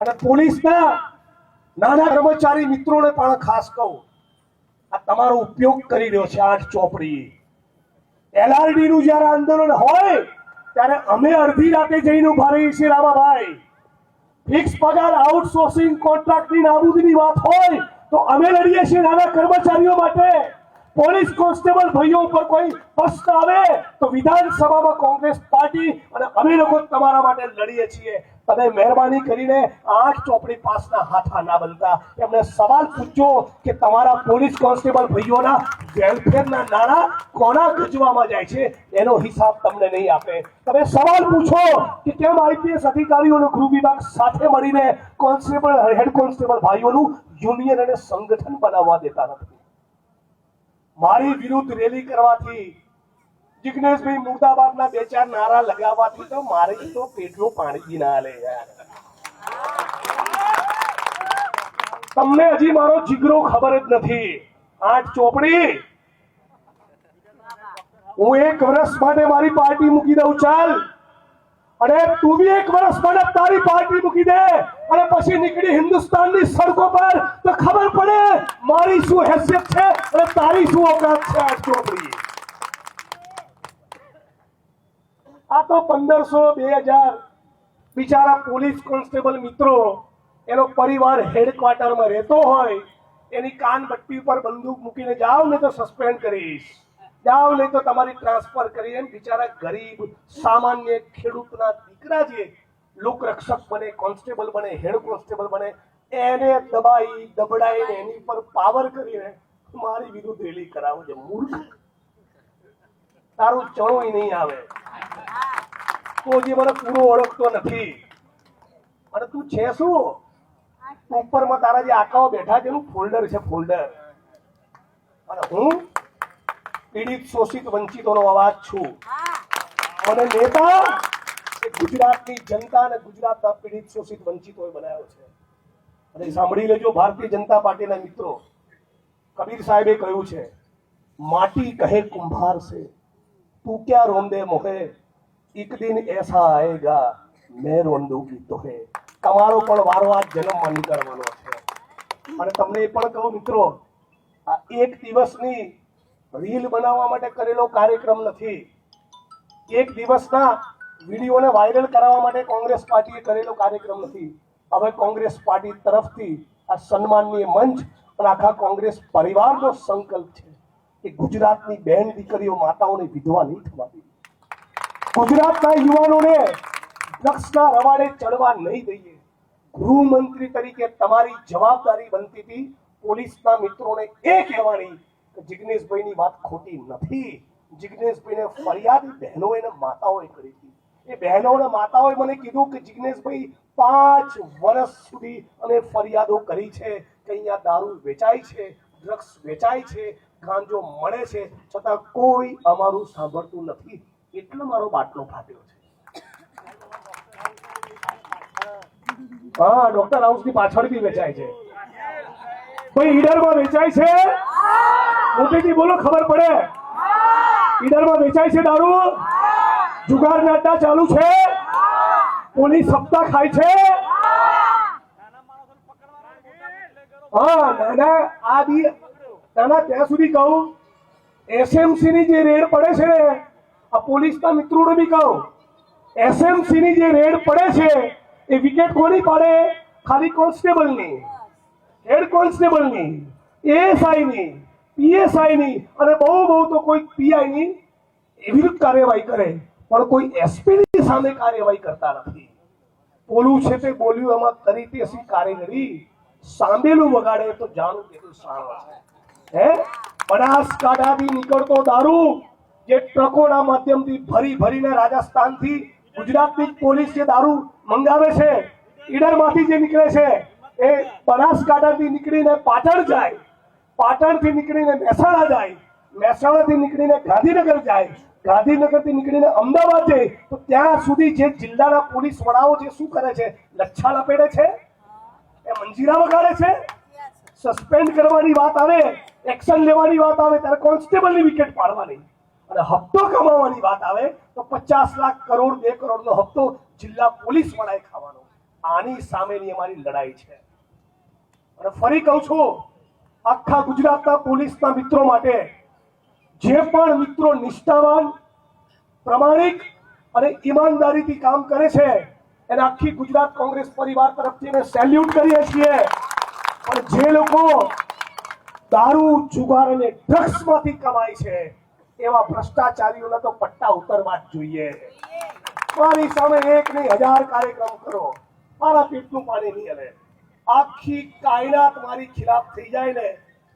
અને પોલીસના નાના કર્મચારી મિત્રોને પણ ખાસ કહું, આ તમારો ઉપયોગ કરી રહ્યો છે 8 ચોપડી. LRD નું જ્યારે આંદોલન હોય ત્યારે અમે અડધી રાતે જઈને ઉભા રહીએ છીએ રામાભાઈ. ફિક્સ પગાર, આઉટસોર્સિંગ, કોન્ટ્રાક્ટની નાબૂદીની વાત હોય તો અમે લડીએ છીએ નાના કર્મચારીઓ માટે. પોલીસ કોન્સ્ટેબલ ભાઈઓ ઉપર કોઈ પ્રશ્ન આવે તો વિધાનસભામાં કોંગ્રેસ પાર્ટી અને અમે લોકો તમારા માટે લડીએ છીએ. તમે મહેરબાની કરીને 8 ચોપડી પાસના હાથા ના બનતા. એમને સવાલ પૂછજો કે તમારા પોલીસ કોન્સ્ટેબલ ભાઈઓના વેલફેરના નાણાં કોના ગજવામાં જાય છે, એનો હિસાબ તમને નહીં આપે. તમે સવાલ પૂછો કે કેમ આઈપીએસ અધિકારીઓનો ગૃહ વિભાગ સાથે મળીને કોન્સ્ટેબલ, હેડ કોન્સ્ટેબલ ભાઈઓનું યુનિયન અને સંગઠન બનાવવા દેતા નથી. મારી વિરુદ્ધ રેલી કરવાથી, જિગ્નેશભાઈ મુર્દાબાદના 2-4 નારા લગાવવાથી તો મારી તો પેટનું પાણી ના લે યાર. તમને હજી મારો જીગરો ખબર જ નથી. 8 ચોપડી, હું 1 વર્ષ માટે મારી પાર્ટી મૂકી દઉં ચાલ, અને તું બી 1 વર્ષ માટે તારી પાર્ટી મૂકી દે, અને પછી નીકળી હિન્દુસ્તાનની સડકો પર તો ખબર પડે મારી શું હેસિયત છે અને તારી શું ઓકાત છે. 8 ચોપડી આ તો 1500-2000 બિચારા પોલીસ કોન્સ્ટેબલ મિત્રો, એનો પરિવાર હેડક્વાર્ટરમાં રહેતો હોય, એની કાનબટ્ટી ઉપર બંદૂક મૂકીને જાઓ ને તો સસ્પેન્ડ કરીશ, જાઓ નહીં તો તમારી ટ્રાન્સફર કરી. એમ બિચારા ગરીબ સામાન્ય ખેડૂતના દીકરા જે લોકરક્ષક બને, કોન્સ્ટેબલ બને, હેડ કોન્સ્ટેબલ બને, એને દબાઈ દબડાઈને એની પર પાવર કરીને મારી વિરુદ્ધ રેલી કરાવો છે. મૂર્ખ, તારું ચણોય નહીં આવે. તું જે મને પૂરો ઓળખતો નથી, અને તું છે શું? ઉપરમાં તારા જે આકાઓ બેઠા છે એનું ફોલ્ડર છે, ફોલ્ડર. અને હું પીડિત, શોષિત, વંચિતોનો અવાજ છું. અને નેતા એ ગુજરાતની જનતા અને ગુજરાતના પીડિત, શોષિત, વંચિતોએ બનાવ્યો છે. અને સાંભળી લેજો ભારતીય જનતા પાર્ટીના મિત્રો, કબીર સાહેબે કહ્યું છે, માટી કહે કુંભાર से तू क्या रोंदे मोहे, एक दिन ऐसा आएगा मैं रोंदूंगी तोहे. તમારો પણ વારો આ જન્મમાં નીકળવાનો છે. અને તમને એ પણ કહું મિત્રો, આ 1 દિવસની રીલ બનાવવા માટે કરેલો કાર્યક્રમ નથી. 1 દિવસના વિડીયોને વાયરલ કરાવવા માટે કોંગ્રેસ પાર્ટીએ કરેલો કાર્યક્રમ નથી. હવે કોંગ્રેસ પાર્ટી તરફથી આ સન્માનનીય મંચ અને આખા કોંગ્રેસ પરિવારનો સંકલ્પ છે કે ગુજરાતની બહેન દીકરીઓ, માતાઓને વિધવા નહીં થવા દઈએ. ગુજરાતના યુવાનોને ડ્રગ્સના રવાડે ચડવા નહીં દઈએ. ગૃહમંત્રી તરીકે તમારી જવાબદારી બનતી હતી પોલીસના મિત્રોને એ કહેવાની કે જિગ્નેશભાઈની વાત ખોટી નથી. જિગ્નેશભાઈને ફરિયાદ બહેનો અને માતાઓએ કરી હતી. એ બહેનો અને માતાઓએ મને કીધું કે જિગ્નેશભાઈ 5 વર્ષ સુધી અમે ફરિયાદો કરી છે કે અહીંયા દારૂ વેચાય છે, ડ્રગ્સ વેચાય છે, ગાંજો મળે છે, છતાં કોઈ અમારું સાંભળતું નથી. એટલો મારો બાટલો ફાટ્યો છે. હા, ડોક્ટર હાઉસની પાછળ બી વેચાય છે. કોઈ ઈડરમાં વેચાય છે? મોટેથી બોલો, ખબર પડે. ઈડરમાં વેચાય છે દારૂ? જુગારના અડ્ડા ચાલુ છે? પોલીસ સપ્તાહ ખાય છે? હા, નાના આ બી નાના ત્યાં સુધી કહું, એસએમસી ની જે રેડ પડે છે ને, આ પોલીસના મિત્રોને બી કહું, એસએમસી ની જે રેડ પડે છે એ વિકેટ કોની પાડે? ખાલી કોન્સ્ટેબલની, હેડ કોન્સ્ટેબલની, એએસઆઈની, પીએસઆઈની, અને બહુ તો કોઈ પીઆઈની વિરુદ્ધ કાર્યવાહી કરે, પણ કોઈ એસપીની સામે કાર્યવાહી કરતા નથી. બોલું છે તે બોલ્યું, એમાં કરી તે અસી કારીગરી, સાંભેલું વગાડે તો જાણું કેટલું સાણવા છે. હે, બનાસકાંઠાથી નીકળતો દારૂ જે ટ્રકોના માધ્યમથી ભરીને રાજસ્થાનથી ગુજરાતની પોલીસ જે દારૂ મંગાવે છે, ઈડરમાંથી જે નીકળે છે એ બનાસકાંઠાથી નીકળીને પાટણ જાય, પાટણથી નીકળીને મહેસાણા જાય, મહેસાણાથી નીકળીને ગાંધીનગર જાય, ગાંધીનગરથી નીકળીને અમદાવાદ જાય, તો ત્યાં સુધી જે જિલ્લાના પોલીસ વડાઓ જે શું કરે છે? લચ્છા લપેટે છે, એ મંજીરા વગાડે છે. સસ્પેન્ડ કરવાની વાત આવે, એક્શન લેવાની વાત આવે ત્યારે કોન્સ્ટેબલની વિકેટ પાડવાની, અને હપ્તો કમાવાની વાત આવે તો 50 લાખ કરોડ 2 કરોડનો હપ્તો જિલ્લા પોલીસ વડાએ ખાવાનો. આની સામેની અમારી લડાઈ છે. અને ફરી કહું છું, આખા ગુજરાતના પોલીસના મિત્રો માટે જે પણ મિત્રો નિષ્ઠાવાન, પ્રમાણિક અને ઈમાનદારીથી કામ કરે છે એને આખી ગુજરાત કોંગ્રેસ પરિવાર તરફથી અમે સેલ્યુટ કરીએ છીએ. પણ જે લોકો દારૂ, જુગાર અને ડ્રગ્સમાંથી કમાય છે એવા ભ્રષ્ટાચારીઓના તો પટ્ટા ઉતરવા જ જોઈએ. મારી સામે 1 નહીં 1000 કાર્યક્રમ કરો, મારા પેટનું પાણી નહીં હલે. આખી કાયનાત મારી ખિલાફ થઈ જાય ને,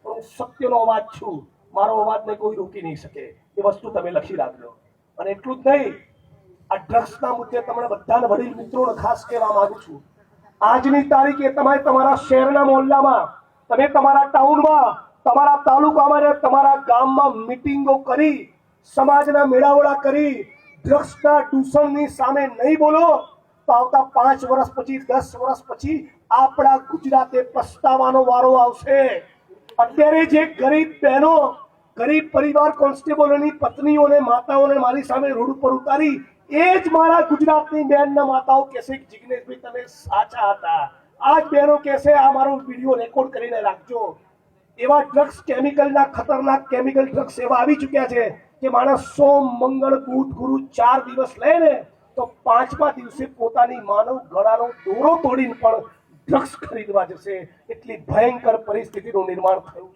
હું સત્યનો અવાજ છું, મારો અવાજને કોઈ રોકી નહીં શકે. એ વસ્તુ તમે લખી રાખજો. અને એટલું જ નહીં, આ ડ્રગ્સના મુદ્દે તમને બધાને વડીલ મિત્રોને ખાસ કહેવા માંગુ છું, આજની તારીખે તમે તમારા શહેરના મોહલ્લામાં, તમે તમારા ટાઉનમાં, તમારા તાલુકામાં અને તમારા ગામમાં મીટિંગો કરી, સમાજના મેળાવડા કરી ડ્રગ્સના દૂષણની સામે નહીં બોલો તો આવતા 5 વર્ષ પછી, 10 વર્ષ પછી આપણા ગુજરાતે પસ્તાવાનો વારો આવશે. અત્યારે જે ગરીબ બહેનો, ગરીબ પરિવાર કોન્સ્ટેબલોની પત્નીઓને, માતાઓને મારી સામે રોડ ઉપર ઉતારી, એ જ મારા ગુજરાતની બહેનના માતાઓ કહેશે કે જિગ્નેશભાઈ તમે સાચા હતા. આ જ બહેનો કહેશે આ મારો વિડીયો રેકોર્ડ કરીને રાખજો. એવા ડ્રગ્સ, કેમિકલના ખતરનાક કેમિકલ ડ્રગ્સ એવા આવી ચૂક્યા છે કે માણસ સોમ, મંગળ, બુધ, ગુરુ 4 દિવસ લે ને તો 5મા દિવસે પોતાની માનવ ગળાનો દોરો તોડીને પણ ડ્રગ્સ ખરીદવા જશે. એટલી ભયંકર પરિસ્થિતિનું નિર્માણ થયું.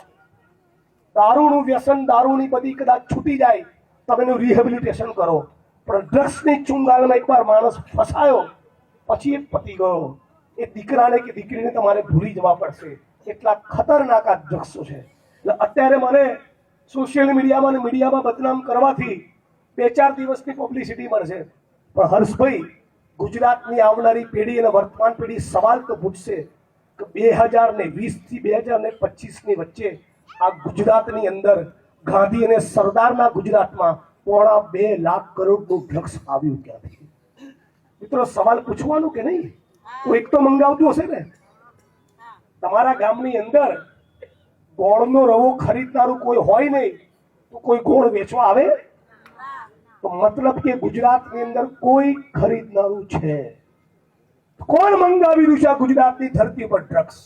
દારૂનું વ્યસન, દારૂની બધી કદાચ છૂટી જાય, તમે એનું રિહેબિલિટેશન કરો, પણ ડ્રગ્સની ચુંગાલમાં એકવાર માણસ ફસાયો પછી એ પતી ગયો. એ દીકરાને કે દીકરીને તમારે ભૂલી જવા પડશે. એટલા ખતરનાક આ ડ્રગ્સો છે. એટલે અત્યારે મને સોશિયલ મીડિયામાં અને મીડિયામાં બદનામ કરવાથી 2-4 દિવસની પબ્લિસિટી મળશે, પણ હર્ષભાઈ, ગુજરાતની આવનારી પેઢી અને વર્તમાન પેઢી સવાલ તો પૂછશે કે 2020 થી 2025 ની વચ્ચે આ ગુજરાતની અંદર ગાંધી અને સરદારના ગુજરાતમાં 2.5 લાખ કરોડનું ડ્રગ્સ આવ્યું ક્યાંથી? મિત્રો, સવાલ પૂછવાનું કે નહીં? કોઈક તો મંગાવતું હશે ને. તમારા ગામની અંદર ગોળનો રવો ખરીદનારું કોઈ હોય નહીં તો કોઈ ગોળ વેચવા આવે? તો મતલબ કે ગુજરાતની અંદર કોઈ ખરીદનારું છે. કોણ મંગાવી રહ્યું છે આ ગુજરાતની ધરતી પર ડ્રગ્સ?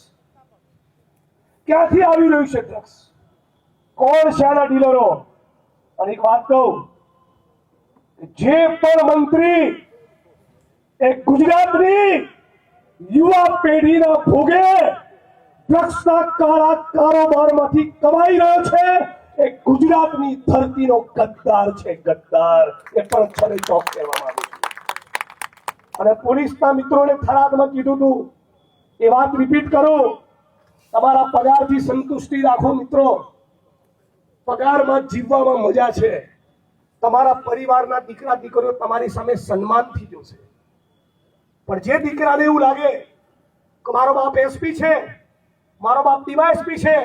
ક્યાંથી આવી રહ્યું છે ડ્રગ્સ? કોણ છે આના ડીલરો? અને એક વાત કહું, જે પણ મંત્રી એ ગુજરાતની યુવા પેઢીના ભોગે ડ્રગ્સના કાળા કારોબારમાંથી કમાઈ રહ્યો છે એ ગુજરાતની ધરતીનો ગદ્દાર છે, ગદ્દાર. એ પણ છને ચોક કહેવા માંગુ છું. અને પોલીસના મિત્રોને થરાદમાં કીધું હતું, એ વાત રિપીટ કરું, તમારા પગારથી સંતુષ્ટિ રાખો મિત્રો. પગારમાં જીવવામાં મજા છે. તમારા પરિવારના દીકરા દીકરીઓ તમારી સામે સન્માનથી જોશે. પણ જે દીકરાને એવું લાગે કે મારો બાપ એસપી છે, મારો બાપ ડીવાયએસપી છે,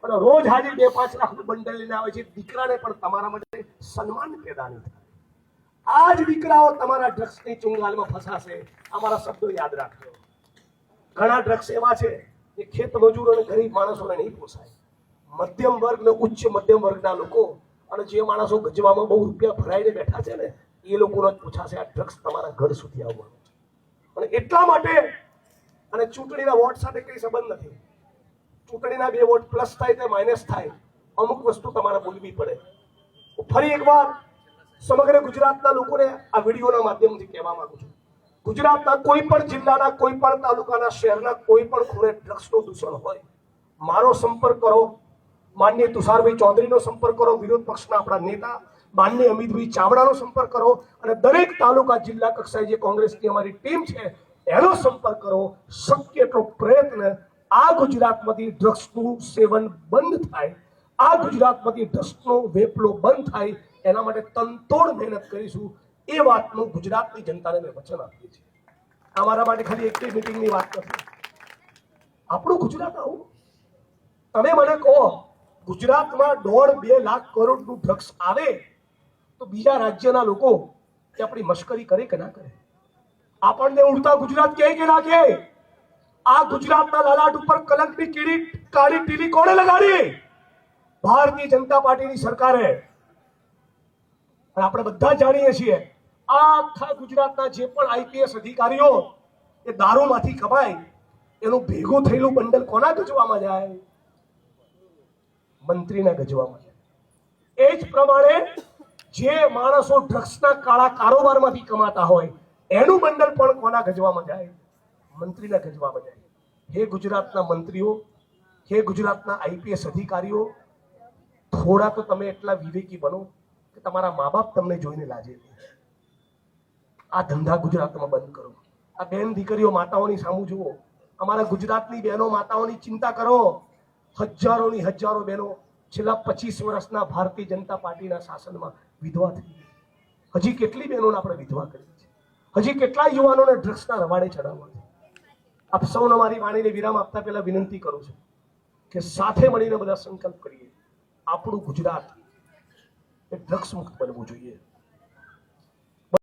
અને રોજ હાજર 2-5 લાખનું બંડલ લઈને આવે છે, દીકરાને પણ તમારા માટે સન્માન પેદા નહીં થાય. આ જ દીકરાઓ તમારા ડ્રગ્સની ચુંગાલમાં ફસાશે. અમારા શબ્દો યાદ રાખજો. ઘણા ડ્રગ્સ એવા છે કે ખેત મજૂર અને ગરીબ માણસોને નહીં પોસાય. મધ્યમ વર્ગ ને ઉચ્ચ મધ્યમ વર્ગના લોકો અને જે માણસો ગજવામાં બહુ રૂપિયા ભરાઈને બેઠા છે ને, એ લોકોનો જ પૂછાશે આ ડ્રગ્સ તમારા ઘર સુધી આવવાનું. અને એટલા માટે, અને ચૂંટણીના વોટ સાથે કઈ સંબંધ નથી. ચૂંટણીના 2 વોટ પ્લસ થાય કે માઇનસ થાય, અમુક વસ્તુ તમારે બોલવી પડે. ફરી એકવાર સમગ્ર ગુજરાતના લોકોને આ વિડીયોના માધ્યમથી કહેવા માંગુ છું, ગુજરાતના કોઈ પણ જિલ્લાના, કોઈ પણ તાલુકાના, શહેરના કોઈ પણ ખૂણે ડ્રગ્સનું દૂષણ હોય, મારો સંપર્ક કરો, માનનીય તુષારભાઈ ચૌધરીનો સંપર્ક કરો, વિરોધ પક્ષના આપણા નેતા માનનીય અમિતભાઈ ચાવડાનો સંપર્ક કરો, અને દરેક તાલુકા જિલ્લા કક્ષાએ જે કોંગ્રેસની અમારી ટીમ છે એનો સંપર્ક કરો. શક્ય એટલો પ્રયત્ન આ ગુજરાતમાંથી ડ્રગ્સનું સેવન બંધ થાય, આ ગુજરાતમાંથી ડ્રગ્સનો વેપલો બંધ થાય, એના માટે તનતોડ મહેનત કરીશું. એ વાતનું ગુજરાતની જનતાને મેં વચન આપ્યું છે. અમારા માટે ખાલી એક મીટિંગની વાત નથી. આપણું ગુજરાત આવું. તમે મને કહો, ગુજરાતમાં 1.5-2 લાખ કરોડનું ડ્રગ્સ આવે તો બીજા રાજ્યના લોકો કે આપણી મશ્કરી કરે કે ના કરે? આપણને ઉડતા ગુજરાત કહે કે ના કહે? આ ગુજરાતના લલાટ ઉપર કલંકની કીડી, કાળી ટીલી કોણે લગાડી? ભારતીય જનતા પાર્ટીની સરકારે. અને આપણે બધા જાણીએ છીએ, આખા ગુજરાતના જે પણ આઈપીએસ અધિકારીઓ એ દારૂમાંથી કમાય એનું ભેગું થયેલું બંડલ કોના ગજવામાં જાય? મંત્રીના ગજવામાં જાય. એ જ પ્રમાણે જે માણસો ડ્રગ્સના કાળા કારોબારમાંથી કમાતા હોય એનું બંડલ પણ કોના ગજવામાં જાય? મંત્રીના ગજવામાં જાય. હે ગુજરાતના મંત્રીઓ, હે ગુજરાતના આઈપીએસ અધિકારીઓ, થોડા તો તમે એટલા વિવેકી બનો કે તમારા મા બાપ તમને જોઈને લાજે. આ ધંધા ગુજરાતમાં બંધ કરો. આ બેન દીકરીઓ માતાઓની સામું જુઓ. અમારા ગુજરાતની બહેનો માતાઓની ચિંતા કરો. હજારોની હજારો બહેનો છેલ્લા 25 વર્ષના ભારતીય જનતા પાર્ટીના શાસનમાં વિધવા થઈ ગઈ. હજી કેટલી બહેનોને આપણે વિધવા કરી છે? હજી કેટલા યુવાનોને ડ્રગ્સના રવાડે ચડાવવા છે? આપ સૌને મારી વાણીને વિરામ આપતા પહેલા વિનંતી કરું છું કે સાથે મળીને બધા સંકલ્પ કરીએ. આપણું ગુજરાત એ ડ્રગ્સ મુક્ત બનવું જોઈએ.